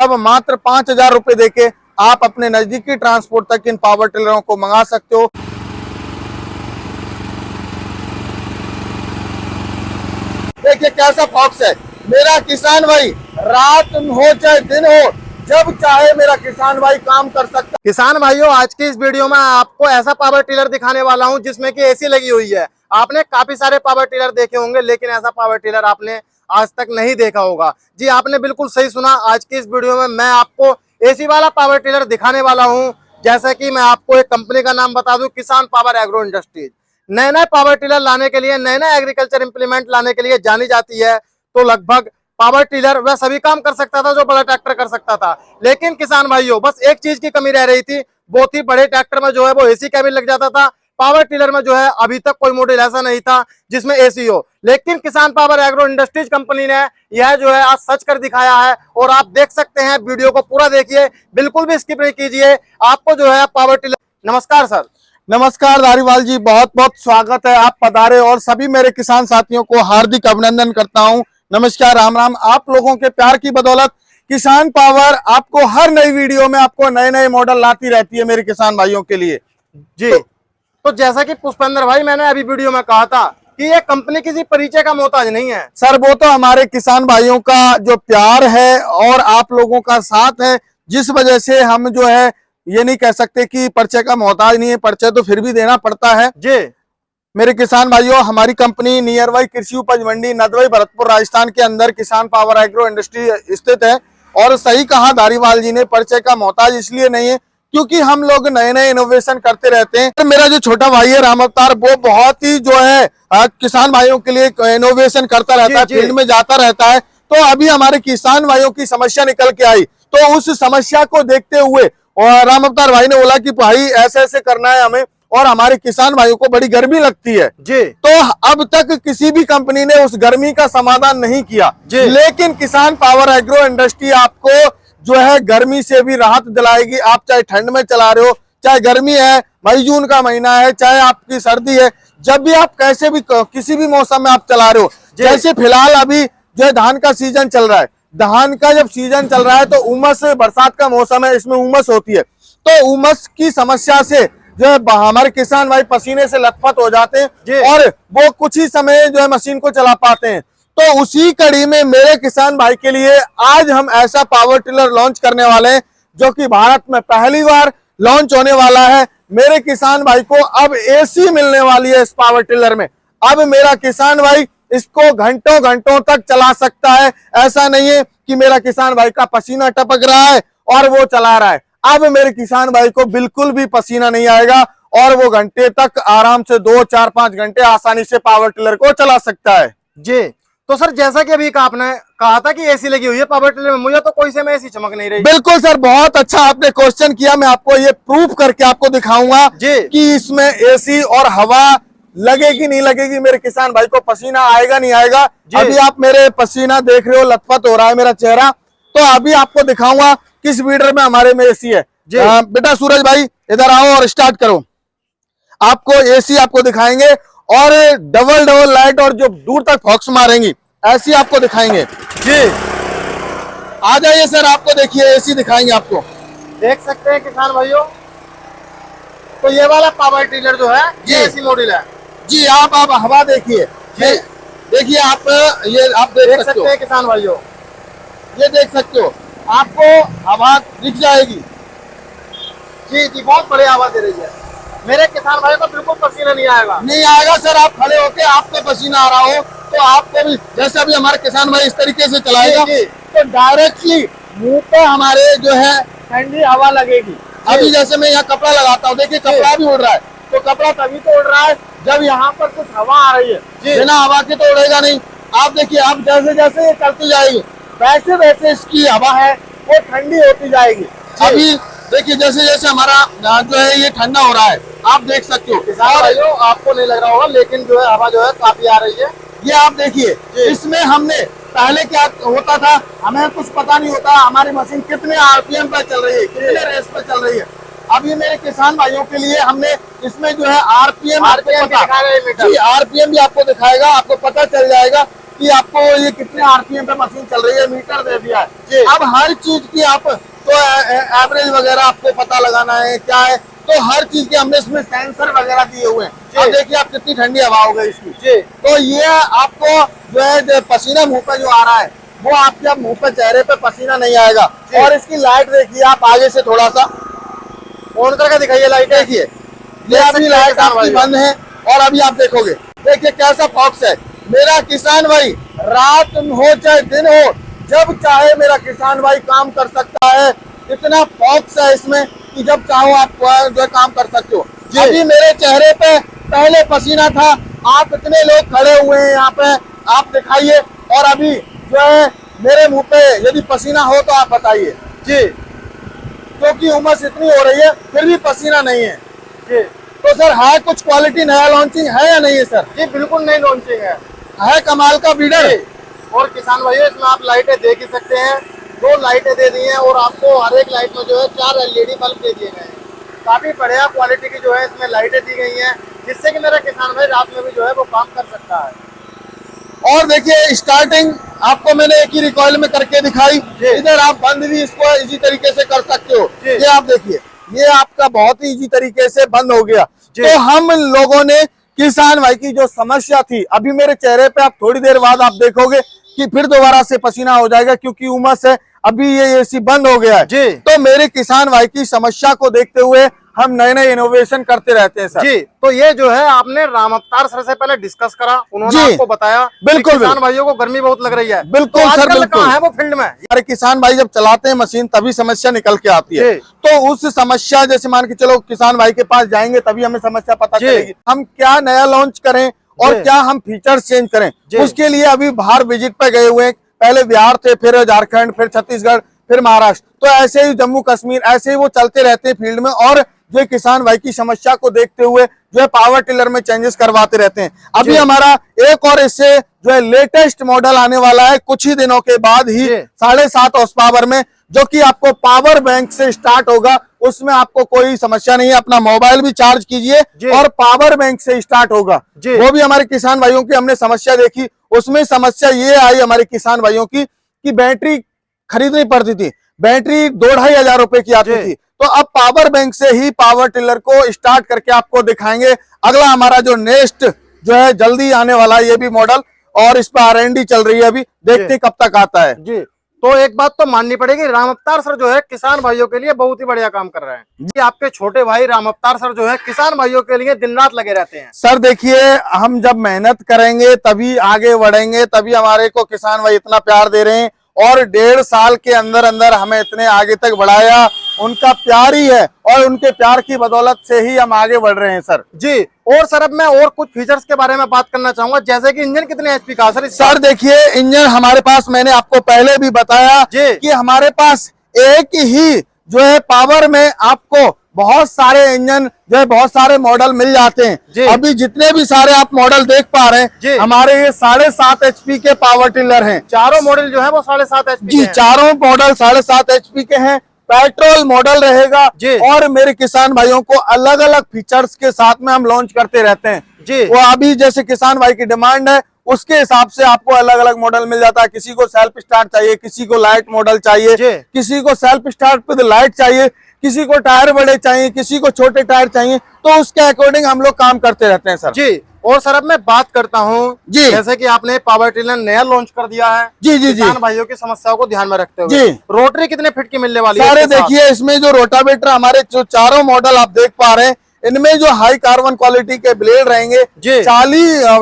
अब मात्र 5,000 रुपए देके आप अपने नजदीकी ट्रांसपोर्ट तक इन पावर टिलरों को मंगा सकते हो। देखिए कैसा फॉक्स है मेरा किसान भाई, रात हो चाहे दिन हो, जब चाहे मेरा किसान भाई काम कर सकता है। किसान भाइयों, आज की इस वीडियो में आपको ऐसा पावर टिलर दिखाने वाला हूं जिसमें कि एसी लगी हुई है। आपने काफी सारे पावर टिलर देखे होंगे, लेकिन ऐसा पावर टिलर आपने आज तक नहीं देखा होगा। जी आपने बिल्कुल सही सुना, आज की इस वीडियो में मैं आपको एसी वाला पावर टिलर दिखाने वाला हूँ। जैसा कि मैं आपको एक कंपनी का नाम बता दूं, किसान पावर एग्रो इंडस्ट्रीज। नए नए पावर टिलर लाने के लिए, नए नए एग्रीकल्चर इंप्लीमेंट लाने के लिए जानी जाती है। तो लगभग पावर टिलर वह सभी काम कर सकता था जो बड़ा ट्रैक्टर कर सकता था, लेकिन किसान भाइयों बस एक चीज की कमी रह रही थी, वो थी बड़े ट्रैक्टर में जो है वो एसी कैबिन लग जाता था। पावर टिलर में जो है अभी तक कोई मॉडल ऐसा नहीं था जिसमें एसी हो, लेकिन किसान पावर एग्रो इंडस्ट्रीज कंपनी ने यह जो है आज सच कर दिखाया है। और आप देख सकते हैं, वीडियो को पूरा देखिए, बिल्कुल भी स्किप नहीं कीजिए। आपको जो है पावर टिलर। नमस्कार सर। नमस्कार धारीवाल जी, बहुत बहुत स्वागत है, आप पधारे और सभी मेरे किसान साथियों को हार्दिक अभिनंदन करता हूं। नमस्कार, राम राम। आप लोगों के प्यार की बदौलत किसान पावर आपको हर नई वीडियो में आपको नए नए मॉडल लाती रहती है मेरे किसान भाइयों के लिए। जी तो जैसा कि पुष्पेंद्र भाई मैंने अभी वीडियो में कहा था कि ये कंपनी किसी परिचय का मोहताज नहीं है। सर वो तो हमारे किसान भाइयों का जो प्यार है और आप लोगों का साथ है, जिस वजह से हम जो है ये नहीं कह सकते कि परिचय का मोहताज नहीं है, परिचय तो फिर भी देना पड़ता है। जी मेरे किसान भाइयों, हमारी कंपनी नियर बाई कृषि उपज मंडी नदवाई भरतपुर राजस्थान के अंदर किसान पावर एग्रो इंडस्ट्री स्थित है। और सही कहा धारीवाल जी ने, परिचय का मोहताज इसलिए नहीं है क्योंकि हम लोग नए नए इनोवेशन करते रहते हैं। मेरा जो छोटा भाई है राम अवतार, वो बहुत ही जो है किसान भाइयों के लिए इनोवेशन करता रहता है, फील्ड में जाता रहता है। तो अभी हमारे किसान भाइयों की समस्या निकल के आई, तो उस समस्या को देखते हुए और राम अवतार भाई ने बोला कि भाई ऐसे ऐसे करना है हमें, और हमारे किसान भाइयों को बड़ी गर्मी लगती है जी। तो अब तक किसी भी कंपनी ने उस गर्मी का समाधान नहीं किया, लेकिन किसान पावर एग्रो इंडस्ट्री आपको जो है गर्मी से भी राहत दिलाएगी। आप चाहे ठंड में चला रहे हो, चाहे गर्मी है, मई जून का महीना है, चाहे आपकी सर्दी है, जब भी आप कैसे भी किसी भी मौसम में आप चला रहे हो। जैसे फिलहाल अभी जो है धान का सीजन चल रहा है, धान का जब सीजन चल रहा है तो उमस, बरसात का मौसम है, इसमें उमस होती है। तो उमस की समस्या से जो है हमारे किसान भाई पसीने से लथपथ हो जाते हैं और वो कुछ ही समय जो है मशीन को चला पाते हैं। तो उसी कड़ी में मेरे किसान भाई के लिए आज हम ऐसा पावर टिलर लॉन्च करने वाले हैं जो कि भारत में पहली बार लॉन्च होने वाला है। मेरे किसान भाई को अब एसी मिलने वाली है इस पावर टिलर में। अब मेरा किसान भाई इसको घंटों घंटों तक चला सकता है। ऐसा नहीं है कि मेरा किसान भाई का पसीना टपक रहा है और वो चला रहा है। अब मेरे किसान भाई को बिल्कुल भी पसीना नहीं आएगा और वो घंटे तक आराम से 2, 4, 5 घंटे आसानी से पावर टिलर को चला सकता है। जी तो सर, जैसा कि अभी आपने कहा था कि एसी लगी हुई है पावर टिलर में, मुझे तो कोई से में एसी चमक नहीं रही। बिल्कुल सर, बहुत अच्छा आपने क्वेश्चन किया। मैं आपको ये प्रूफ करके आपको दिखाऊंगा कि इसमें एसी और हवा लगेगी नहीं लगेगी, मेरे किसान भाई को पसीना आएगा नहीं आएगा। अभी आप मेरे पसीना देख रहे हो, लथपथ हो रहा है मेरा चेहरा, तो अभी आपको दिखाऊंगा किस वीडर में हमारे में एसी है। बेटा सूरज भाई इधर आओ और स्टार्ट करो। आपको एसी आपको दिखाएंगे और डबल डबल लाइट और जो दूर तक फॉक्स मारेंगी ऐसी आपको दिखाएंगे। जी आ जाइए सर, आपको देखिए एसी दिखाएंगे आपको। देख सकते हैं किसान भाइयों, तो ये वाला पावर टिलर जो है ये एसी मॉडल है। जी आप हवा देखिए, देखिए आप, ये आप देख सकते हैं किसान भाइयों, ये देख सकते हो, आपको हवा दिख जाएगी। जी जी, बहुत बढ़िया हवा दे रही है। मेरे किसान भाई को बिल्कुल पसीना नहीं आएगा। नहीं आएगा सर, आप खड़े होके आपको पसीना आ रहा हो तो आपको भी, जैसे अभी हमारे किसान भाई इस तरीके से चलाएगा तो डायरेक्टली मुंह पे हमारे जो है ठंडी हवा लगेगी। अभी जैसे मैं यहाँ कपड़ा लगाता हूँ, देखिए कपड़ा भी उड़ रहा है, तो कपड़ा तभी तो उड़ रहा है जब यहाँ पर कुछ हवा आ रही है। बिना हवा के तो उड़ेगा नहीं। आप देखिए, आप जैसे जैसे ये चलती जाएगी वैसे वैसे इसकी हवा है वो ठंडी होती जाएगी। अभी देखिए जैसे जैसे हमारा जो है ये ठंडा हो रहा है, आप देख सकते हो। किसान भाइयों आपको नहीं लग रहा होगा, लेकिन जो है हवा जो है काफी आ रही है। ये आप देखिए, इसमें हमने पहले क्या होता था, हमें कुछ पता नहीं होता हमारी मशीन कितने आरपीएम पर चल रही है, कितने रेस पर चल रही है। अभी मेरे किसान भाइयों के लिए हमने इसमें जो है आरपीएम भी आपको दिखाएगा, आपको पता चल जाएगा कि आपको ये कितने आरपीएम पे मशीन चल रही है, मीटर दे दिया जी। है। अब हर चीज की आप तो एवरेज वगैरह आपको पता लगाना है क्या है, तो हर चीज के हमने इसमें सेंसर वगैरह दिए हुए हैं। अब देखिए आप कितनी ठंडी हवा हो गई इसकी जी। तो ये आपको जो है जो पसीना मुंह पे जो आ रहा है वो आपके अब मुंह पे, चेहरे पे पसीना नहीं आएगा। और इसकी लाइट देखिए आप आगे से थोड़ा सा ऑन करके दिखाइए लाइट। देखिए ये अभी लाइट आपकी बंद है और अभी आप देखोगे, देखिए कैसा फॉक्स है। मेरा किसान भाई रात हो चाहे दिन हो, जब चाहे मेरा किसान भाई काम कर सकता है। इतना फॉक्स है इसमें कि जब चाहो आप जो है काम कर सकते हो। अभी मेरे चेहरे पे पहले पसीना था, आप इतने लोग खड़े हुए हैं यहाँ पे, आप दिखाइए। और अभी जो है मेरे मुंह पे यदि पसीना हो तो आप बताइए जी, क्योंकि उमस इतनी हो रही है फिर भी पसीना नहीं है जी। तो सर है कुछ क्वालिटी, नया लॉन्चिंग है या नहीं है सर? जी बिल्कुल नई लॉन्चिंग है कमाल का बीडर। और किसान भाइयों इसमें आप लाइटें देख ही सकते हैं, 2 लाइटें दे दी हैं और आपको हर एक लाइट में जो है 4 एलईडी बल्ब दे दिए गए हैं। काफी बढ़िया क्वालिटी की जो है इसमें लाइटें दी गई हैं, जिससे कि मेरा किसान भाई रात में भी जो है वो काम कर सकता है। और देखिए स्टार्टिंग आपको मैंने एक ही रिकॉइल में करके दिखाई, इधर आप बंद भी इसको इजी तरीके से कर सकते हो। ये आप देखिए ये आपका बहुत ही इजी तरीके से बंद हो गया। तो हम लोगों ने किसान भाई की जो समस्या थी, अभी मेरे चेहरे पे आप थोड़ी देर बाद आप देखोगे कि फिर दोबारा से पसीना हो जाएगा क्योंकि उमस है। अभी ये एसी बंद हो गया है जी। तो मेरे किसान भाई की समस्या को देखते हुए हम नए नए इनोवेशन करते रहते हैं सर। जी। तो ये जो है आपने राम अवतार सर से पहले डिस्कस करा, उन्होंने आपको बताया बिल्कुल किसान भाइयों को गर्मी बहुत लग रही है। बिल्कुल तो सर, बिल्कुल कहाँ है वो फील्ड में। यार किसान भाई जब चलाते हैं मशीन तभी समस्या निकल के आती है। तो उस समस्या जैसे मान के चलो किसान भाई के पास जाएंगे तभी हमें समस्या पता चलेगी हम क्या नया लॉन्च करें और क्या हम फीचर्स चेंज करें। उसके लिए अभी बाहर विजिट पे गए हुए हैं, पहले बिहार थे, फिर झारखंड, फिर छत्तीसगढ़, फिर महाराष्ट्र, तो ऐसे ही जम्मू कश्मीर, ऐसे ही वो चलते रहते हैं फील्ड में और जो किसान भाई की समस्या को देखते हुए जो है पावर टिलर में चेंजेस करवाते रहते हैं। अभी हमारा एक और इससे जो है लेटेस्ट मॉडल आने वाला है कुछ ही दिनों के बाद ही 7.5 हॉर्स पावर में, जो कि आपको पावर बैंक से स्टार्ट होगा। उसमें आपको कोई समस्या नहीं है, अपना मोबाइल भी चार्ज कीजिए और पावर बैंक से स्टार्ट होगा। वो भी हमारे किसान भाइयों की हमने समस्या देखी, उसमें समस्या ये आई हमारे किसान भाइयों की कि बैटरी खरीदनी पड़ती थी, बैटरी 2-2.5 हजार रुपए की आती थी। तो अब पावर बैंक से ही पावर टिलर को स्टार्ट करके आपको दिखाएंगे। अगला हमारा जो नेक्स्ट जो है जल्दी आने वाला है ये भी मॉडल, और इस पर R&D चल रही है, अभी देखते कब तक आता है। जी। तो एक बात तो माननी पड़ेगी, राम अवतार सर जो है किसान भाइयों के लिए बहुत ही बढ़िया काम कर रहे हैं जी। आपके छोटे भाई राम अवतार सर जो है किसान भाइयों के लिए दिन रात लगे रहते हैं। सर देखिए हम जब मेहनत करेंगे तभी आगे बढ़ेंगे, तभी हमारे को किसान भाई इतना प्यार दे रहे हैं और 1.5 साल के अंदर अंदर हमें इतने आगे तक बढ़ाया। उनका प्यार ही है और उनके प्यार की बदौलत से ही हम आगे बढ़ रहे हैं सर जी। और सर अब मैं और कुछ फीचर्स के बारे में बात करना चाहूंगा, जैसे कि इंजन कितने एचपी का सर देखिए इंजन हमारे पास, मैंने आपको पहले भी बताया कि हमारे पास एक ही जो है पावर में आपको बहुत सारे इंजन जो है बहुत सारे मॉडल मिल जाते हैं। अभी जितने भी सारे आप मॉडल देख पा रहे हैं हमारे ये 7.5 HP के पावर टिलर हैं। चारों मॉडल जो है वो 7.5 HP जी, चारों मॉडल 7.5 HP के हैं। पेट्रोल मॉडल रहेगा और मेरे किसान भाइयों को अलग अलग फीचर्स के साथ में हम लॉन्च करते रहते हैं जी। वो अभी जैसे किसान भाई की डिमांड है उसके हिसाब से आपको अलग अलग मॉडल मिल जाता है। किसी को सेल्फ स्टार्ट चाहिए, किसी को लाइट मॉडल चाहिए, किसी को सेल्फ स्टार्ट विद लाइट चाहिए, किसी को टायर बड़े चाहिए, किसी को छोटे टायर चाहिए, तो उसके अकॉर्डिंग हम लोग काम करते रहते हैं सर जी। और सर अब मैं बात करता हूँ जी, जैसे कि आपने पावर टिलर नया लॉन्च कर दिया है जी जी किसान भाइयों की समस्याओं को ध्यान में रखते हुए जी। रोटरी कितने फीट की मिलने वाली है? सारे देखिए इसमें जो रोटावेटर हमारे जो चारों मॉडल आप देख पा रहे हैं इनमें जो हाई कार्बन क्वालिटी के ब्लेड रहेंगे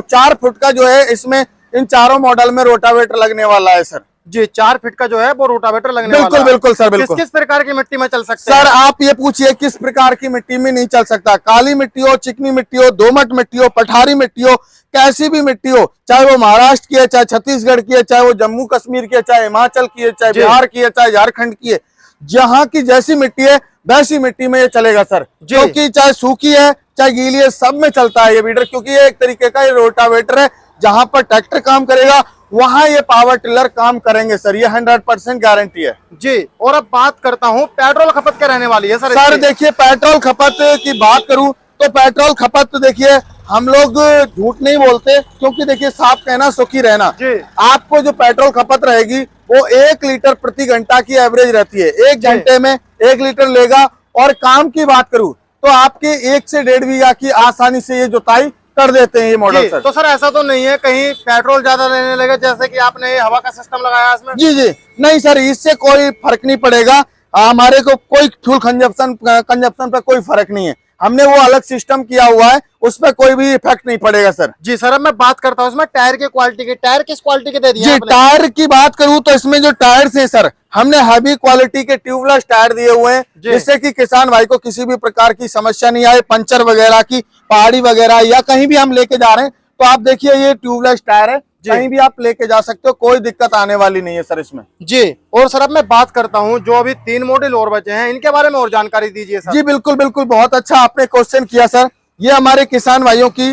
4 फुट का जो है इसमें इन चारों मॉडल में रोटावेटर लगने वाला है सर जी। 4 फीट का जो है वो रोटावेटर लगने वाला है। बिल्कुल सर, बिल्कुल। किस प्रकार की मिट्टी में चल सकते हैं सर? आप ये पूछिए किस प्रकार की मिट्टी में नहीं चल सकता। काली मिट्टी हो, चिकनी मिट्टी हो, दोमट मिट्टी हो, पठारी मिट्टी हो, कैसी भी मिट्टी हो, चाहे वो महाराष्ट्र की है, चाहे छत्तीसगढ़ की है, चाहे वो जम्मू कश्मीर की है, चाहे हिमाचल की है, चाहे बिहार की है, चाहे झारखंड की है, जहाँ की जैसी मिट्टी है वैसी मिट्टी में ये चलेगा सर। क्योंकि चाहे सूखी है चाहे गीली है सब में चलता है ये वीडर, क्योंकि ये एक तरीके का ये रोटावेटर है। जहां पर ट्रैक्टर काम करेगा वहां ये पावर टिलर काम करेंगे सर, ये 100% गारंटी है जी। और अब बात करता हूं पेट्रोल खपत क्या रहने वाली है सर? देखिए पेट्रोल खपत की बात करूं तो पेट्रोल खपत देखिए हम लोग झूठ नहीं बोलते, क्योंकि देखिए साफ कहना सुखी रहना। जी। आपको जो पेट्रोल खपत रहेगी वो 1 लीटर प्रति घंटा की एवरेज रहती है। 1 घंटे में 1 लीटर लेगा। और काम की बात करूं तो आपके 1 से 1.5 बीघा की आसानी से ये जुताई कर देते हैं ये मॉडल सर। तो सर ऐसा तो नहीं है कहीं पेट्रोल ज्यादा लेने लगे, जैसे कि आपने ये हवा का सिस्टम लगाया इसमें? जी जी नहीं सर, इससे कोई फर्क नहीं पड़ेगा। हमारे को कोई फ्यूल कंजप्शन पे कोई फर्क नहीं है। हमने वो अलग सिस्टम किया हुआ है, उस पर कोई भी इफेक्ट नहीं पड़ेगा सर। जी सर, अब मैं बात करता हूँ इसमें टायर की क्वालिटी की। टायर किस क्वालिटी के दे दिए जी आपने? टायर की बात करूं तो इसमें जो टायर्स हैं सर, हमने हैवी क्वालिटी के ट्यूबलेस टायर दिए हुए हैं, जिससे कि किसान भाई को किसी भी प्रकार की समस्या नहीं आए, पंचर वगैरह की, पहाड़ी वगैरह या कहीं भी हम लेके जा रहे हैं तो आप देखिए ये ट्यूबलेस टायर है, कहीं भी आप लेके जा सकते हो, कोई दिक्कत आने वाली नहीं है सर इसमें। जी। और सर अब मैं बात करता हूँ जो अभी 3 मॉडल और बचे हैं, इनके बारे में और जानकारी दीजिए सर। जी बिल्कुल बिल्कुल, बहुत अच्छा आपने क्वेश्चन किया सर। ये हमारे किसान भाइयों की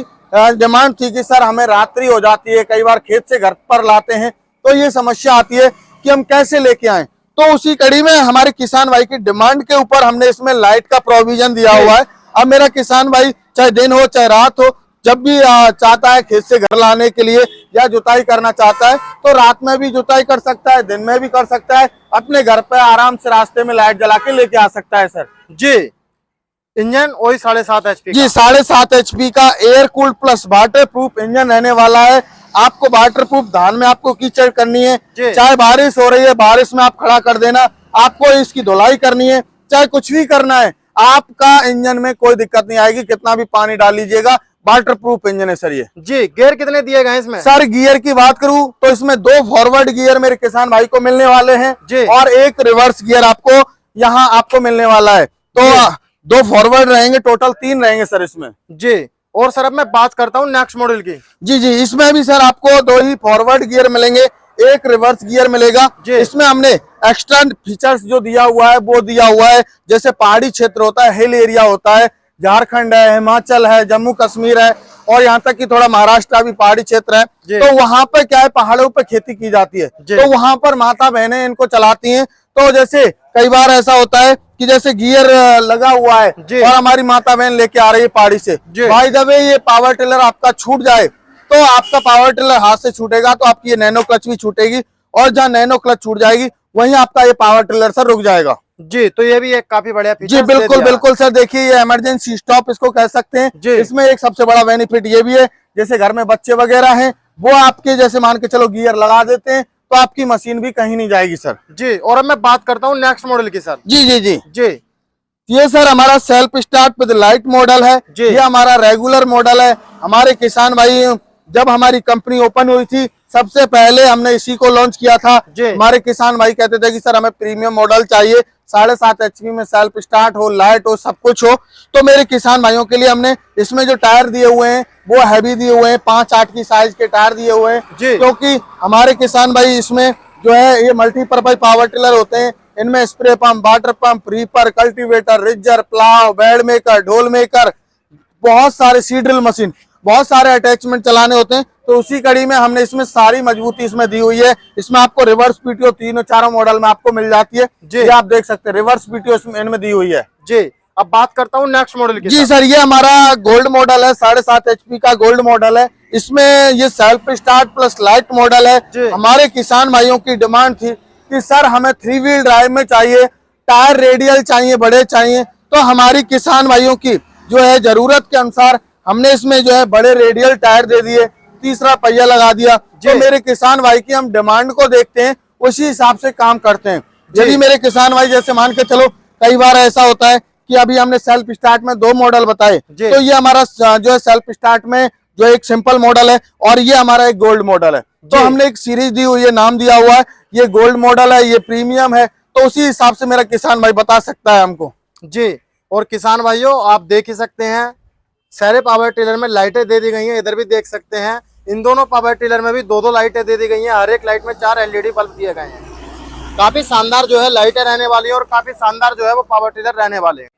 डिमांड थी कि सर हमें रात्रि हो जाती है, कई बार खेत से घर पर लाते हैं तो ये समस्या आती है कि हम कैसे लेके आए। तो उसी कड़ी में हमारे किसान भाई की डिमांड के ऊपर हमने इसमें लाइट का प्रोविजन दिया हुआ है। अब मेरा किसान भाई चाहे दिन हो चाहे रात हो, जब भी चाहता है खेत से घर लाने के लिए या जुताई करना चाहता है तो रात में भी जुताई कर सकता है, दिन में भी कर सकता है, अपने घर पे आराम से रास्ते में लाइट जला के लेके आ सकता है सर। जी। इंजन वही 7.5 HP जी 7.5 HP का air cooled plus water proof engine रहने वाला है। आपको वाटर प्रूफ धान में आपको कीचड़ करनी है, चाहे बारिश हो रही है बारिश में आप खड़ा कर देना, आपको इसकी धुलाई करनी है, चाहे कुछ भी करना है, आपका इंजन में कोई दिक्कत नहीं आएगी, कितना भी पानी डाल लीजिएगा, वाटर प्रूफ इंजन है सर ये। जी। गियर कितने दिए गए इसमें? सर गियर की बात करूं तो इसमें 2 फॉरवर्ड गियर मेरे किसान भाई को मिलने वाले हैं और 1 रिवर्स गियर आपको यहाँ आपको मिलने वाला है। तो 2 फॉरवर्ड रहेंगे, टोटल 3 रहेंगे सर इसमें। जी। और सर अब मैं बात करता हूँ नेक्स्ट मॉडल की। जी जी, इसमें भी सर आपको 2 ही फॉरवर्ड गियर मिलेंगे, 1 रिवर्स गियर मिलेगा। इसमें हमने एक्स्ट्रा फीचर्स जो दिया हुआ है वो दिया हुआ है, जैसे पहाड़ी क्षेत्र होता है, हिल एरिया होता है, झारखंड है, हिमाचल है, जम्मू कश्मीर है और यहाँ तक कि थोड़ा महाराष्ट्र भी पहाड़ी क्षेत्र है, तो वहां पर क्या है पहाड़ों पर खेती की जाती है, तो वहां पर माता बहनें इनको चलाती हैं। तो जैसे कई बार ऐसा होता है कि जैसे गियर लगा हुआ है और हमारी माता बहन लेके आ रही है पहाड़ी से, भाई जब ये पावर टिलर आपका छूट जाए तो आपका पावर टिलर हाथ से छूटेगा तो आपकी ये नैनो क्लच भी छूटेगी, और जहाँ नैनो क्लच छूट जाएगी वहीं आपका ये पावर टिलर सर रुक जाएगा। जी। तो ये भी एक काफी बढ़िया फीचर। जी बिल्कुल बिल्कुल सर, देखिए ये इमरजेंसी स्टॉप इसको कह सकते हैं। इसमें एक सबसे बड़ा बेनिफिट ये भी है, जैसे घर में बच्चे वगैरह हैं वो आपके जैसे मान के चलो गियर लगा देते हैं तो आपकी मशीन भी कहीं नहीं जाएगी सर। जी। और अब मैं बात करता हूँ नेक्स्ट मॉडल की सर। जी जी जी जी। ये सर हमारा self start with light model है, ये हमारा रेगुलर मॉडल है। हमारे किसान भाई जब हमारी कंपनी ओपन हुई थी सबसे पहले हमने इसी को लॉन्च किया था। हमारे किसान भाई कहते थे कि सर हमें प्रीमियम मॉडल चाहिए, 7.5 HP में सेल्फ स्टार्ट हो, लाइट हो, सब कुछ हो। तो मेरे किसान भाइयों के लिए हमने इसमें जो टायर दिए हुए हैं वो हैवी दिए हुए हैं, 5-8 की साइज के टायर दिए हुए हैं, क्योंकि हमारे किसान भाई इसमें जो है ये मल्टीपर्पज पावर टिलर होते हैं। इनमें spray pump, water pump, reaper, cultivator, ridger, plough, bed maker, ढोल मेकर, बहुत सारे सीड ड्रिल मशीन, बहुत सारे अटैचमेंट चलाने होते हैं। तो उसी कड़ी में हमने इसमें सारी मजबूती इसमें दी हुई है। इसमें आपको रिवर्स पीटीओ 3-4 मॉडल में आपको मिल जाती है, ये आप देख सकते हैं, रिवर्स पीटीओ इसमें इनमें दी हुई है। जी। अब बात करता हूँ नेक्स्ट मॉडल की। जी सर, ये हमारा गोल्ड मॉडल है, 7.5 HP का गोल्ड मॉडल है। इसमें ये self start plus light model है। हमारे किसान भाइयों की डिमांड थी कि सर हमें 3 व्हील ड्राइव में चाहिए, टायर रेडियल चाहिए, बड़े चाहिए, तो हमारी किसान भाइयों की जो है जरूरत के अनुसार हमने इसमें जो है बड़े रेडियल टायर दे दिए, तीसरा पहिया लगा दिया। तो मेरे किसान भाई की हम डिमांड को देखते हैं, उसी हिसाब से काम करते हैं। यदि मेरे किसान भाई जैसे मान के चलो कई बार ऐसा होता है कि अभी हमने सेल्फ स्टार्ट में 2 मॉडल बताए, तो ये हमारा जो है सेल्फ स्टार्ट में जो एक सिंपल मॉडल है और ये हमारा एक गोल्ड मॉडल है। तो हमने एक सीरीज दी हुई है, नाम दिया हुआ है, ये गोल्ड मॉडल है, ये प्रीमियम है, तो उसी हिसाब से मेरा किसान भाई बता सकता है हमको। जी। और किसान भाइयों आप देख ही सकते हैं सारे पावर टिलर में लाइटें दे दी गई हैं, इधर भी देख सकते हैं, इन दोनों पावर टिलर में भी 2-2 लाइटें दे दी गई हैं, हर एक लाइट में 4 LED बल्ब दिए गए हैं। काफी शानदार जो है लाइटें रहने वाली है और काफी शानदार जो है वो पावर टिलर रहने वाले हैं।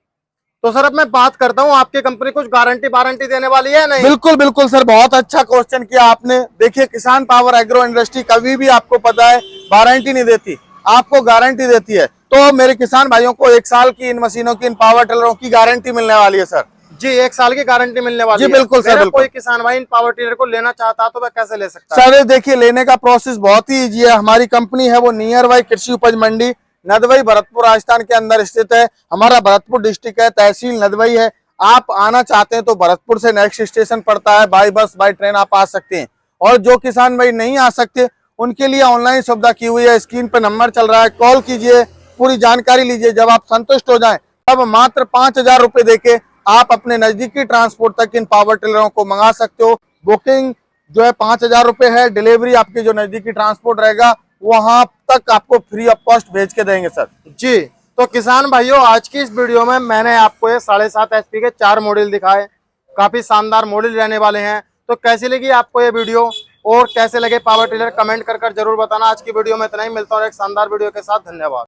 तो सर अब मैं बात करता हूँ, आपकी कंपनी कुछ वारंटी देने वाली है नहीं? बिल्कुल बिल्कुल सर, बहुत अच्छा क्वेश्चन किया आपने। देखिए किसान पावर एग्रो इंडस्ट्री कभी भी आपको पता है वारंटी नहीं देती, आपको गारंटी देती है। तो मेरे किसान भाइयों को 1 साल की इन मशीनों की, इन पावर टिलरों की गारंटी मिलने वाली है सर। जी, 1 साल की गारंटी मिलने वाली जी है। बिल्कुल सर, मेरा बिल्कुल। कोई किसान भाई इन पावर टिलर को लेना चाहता है तो वह कैसे ले सकता है? सर देखिए, लेने का प्रोसेस बहुत ही इजी है। हमारी कंपनी है वो नियर बाई कृषि उपज मंडी नदवई भरतपुर राजस्थान के अंदर स्थित है। हमारा भरतपुर डिस्ट्रिक्ट है, तहसील नदवई है। आप आना चाहते हैं तो भरतपुर से नेक्स्ट स्टेशन पड़ता है, बाई बस बाई ट्रेन आप आ सकते हैं। और जो किसान भाई नहीं आ सकते उनके लिए ऑनलाइन सुविधा की हुई है। स्क्रीन पर नंबर चल रहा है, कॉल कीजिए, पूरी जानकारी लीजिए। जब आप संतुष्ट हो जाएं तब मात्र 5,000 रुपए देके आप अपने नजदीकी ट्रांसपोर्ट तक इन पावर टिलरों को मंगा सकते हो। बुकिंग जो है 5,000 रुपए है। डिलीवरी आपके जो नजदीकी ट्रांसपोर्ट रहेगा वहां तक आपको फ्री ऑफ कॉस्ट भेज के देंगे सर। जी, तो किसान भाइयों, आज की इस वीडियो में मैंने आपको ये 7.5 HP के 4 मॉडल दिखाए। काफी शानदार मॉडल रहने वाले हैं। तो कैसी लगी आपको ये वीडियो और कैसे लगे पावर टिलर, कमेंट कर जरूर बताना। आज की वीडियो में इतना ही, मिलता हूं एक शानदार वीडियो के साथ। धन्यवाद।